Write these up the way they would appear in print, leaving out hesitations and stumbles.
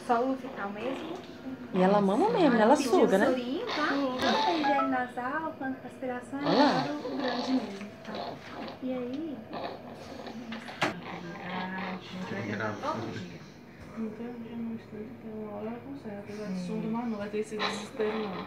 Só o ficar mesmo. E ela mama mesmo, ela suga, né? Sorinho, tá? Tanto a higiene nasal quanto a aspiração, agora o grande mesmo, tá? E aí... Não tem um dia no estúdio, tem uma hora ela consegue, apesar de surdo, mas não vai ter esse desespero não.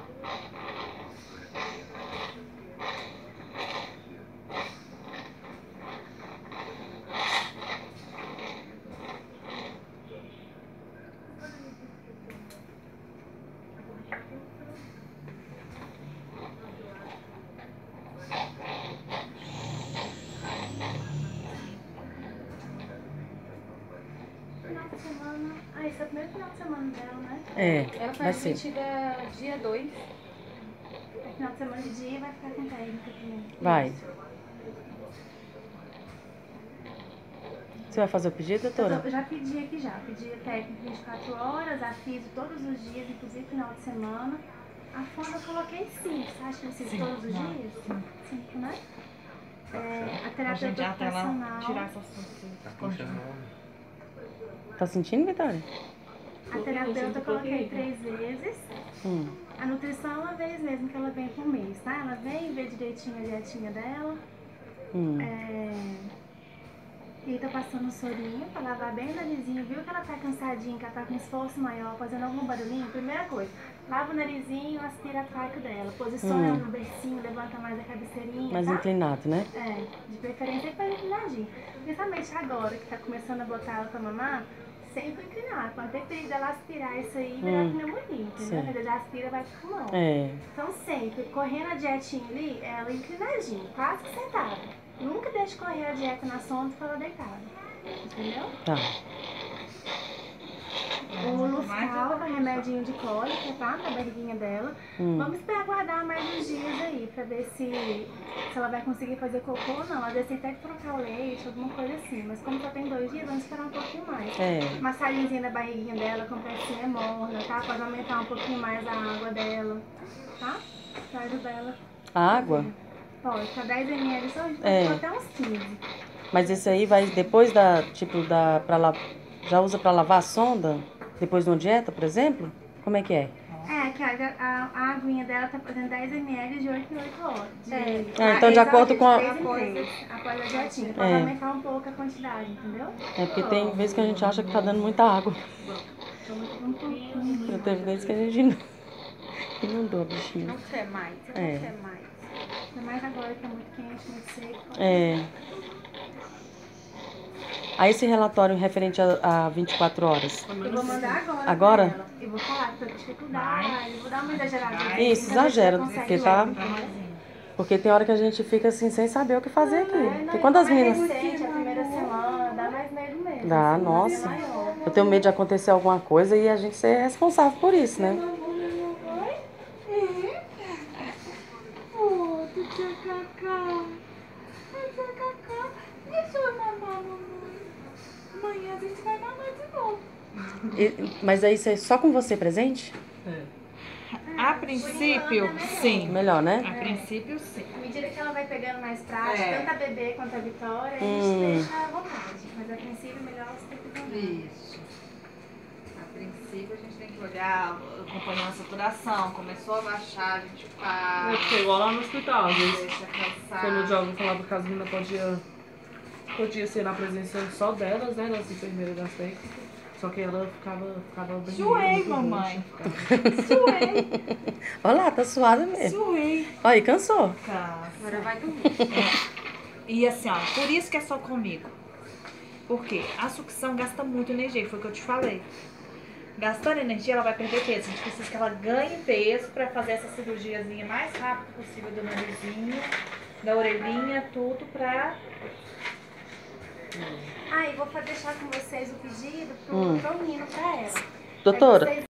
Final de semana... Ah, esse é o primeiro final de semana dela, né? É, Ela vai foi ser. admitida dia 2. Final de semana de dia vai ficar com técnica também. Vai. Você vai fazer o pedido, doutora? Eu já pedi aqui já. Pedi a técnica 24 horas, aviso todos os dias, inclusive final de semana. A fonda eu coloquei 5. Você acha que precisa todos os dias? 5, né? A terapeuta ocupacional. Tirar essas coisas. Tá sentindo, Vitória? A terapeuta eu coloquei 3 vezes. A nutrição é uma vez mesmo que ela vem por mês, tá? Ela vem ver direitinho a dietinha dela. E tá passando um sorinho pra lavar bem o narizinho. Viu que ela tá cansadinha, que ela tá com esforço maior, fazendo algum barulhinho? Primeira coisa, lava o narizinho, aspira a traico dela. Posiciona ela no bercinho, levanta mais a cabeceirinha, Mais tá? inclinado, né? De preferência para inclinadinho. Principalmente agora que tá começando a botar ela pra mamar, sempre inclinar. Pode ter perigo dela aspirar isso aí e virar pneumonia, entendeu? Quando ela aspira, vai pro pulmão. Então sempre, correndo a dietinha ali, ela inclinadinha, quase que sentada. Nunca deixe correr a dieta na sonda e ela deitada. Entendeu? Tá. O Lufcal, que é remedinho de cólica, tá? Na barriguinha dela. Vamos esperar aguardar mais uns dias aí, pra ver se ela vai conseguir fazer cocô ou não. Às vezes tem até que trocar o leite, alguma coisa assim. Mas como só tem 2 dias, vamos esperar um pouquinho mais. Massagenzinha na barriguinha dela, com pressinha morna, tá? Pode aumentar um pouquinho mais a água dela, tá? Pra ajudar ela. A água? Pode, pra 10 ml só, a gente pode até uns 15. Mas esse aí vai depois já usa pra lavar a sonda? Depois de uma dieta, por exemplo? Como é que é? Que a aguinha dela tá fazendo 10 ml de 8 em 8 horas. Então de acordo com após a dietinha. Pode aumentar um pouco a quantidade, entendeu? Porque tem vezes que a gente acha que tá dando muita água. Já teve vezes que a gente inundou a bichinha. Não quer mais, não quer mais. Ainda mais agora que é muito quente, muito seco. Aí esse relatório referente a 24 horas. Eu vou mandar agora. Agora? Eu vou falar que tô com dificuldade, vou dar uma exagerada. Isso, exagera, porque tem hora que a gente fica assim, sem saber o que fazer aqui. Porque quando as meninas... recente, a primeira semana, dá mais medo mesmo. Dá, nossa. Eu tenho medo de acontecer alguma coisa e a gente ser responsável por isso, né? Amanhã a gente vai mamar de novo. Mas aí isso é só com você presente? A princípio, sim. Melhor, né? A princípio, sim. À medida que ela vai pegando mais prática, tanto a bebê quanto a Vitória, a gente deixa à vontade. Mas a princípio, melhor você ter que tomar. Isso. A princípio, a gente tem que olhar, acompanhar a saturação. Começou a baixar, a gente para. Porque igual lá no hospital, às vezes. Deixa cansar. Quando o Diogo falava que as meninas podia ser na presença só delas, né? Das enfermeiras das técnicas. Só que ela ficava bem. Suei, mamãe. Suei. Olha lá, tá suada mesmo. Suei. Olha aí, cansou. Agora vai dormir. E assim, ó, por isso que é só comigo. Porque a sucção gasta muito energia, foi o que eu te falei. Gastando energia, ela vai perder peso. A gente precisa que ela ganhe peso pra fazer essa cirurgiazinha mais rápido possível do narizinho, da orelhinha, tudo pra... E vou deixar com vocês o pedido pro menino pra ela. Doutora,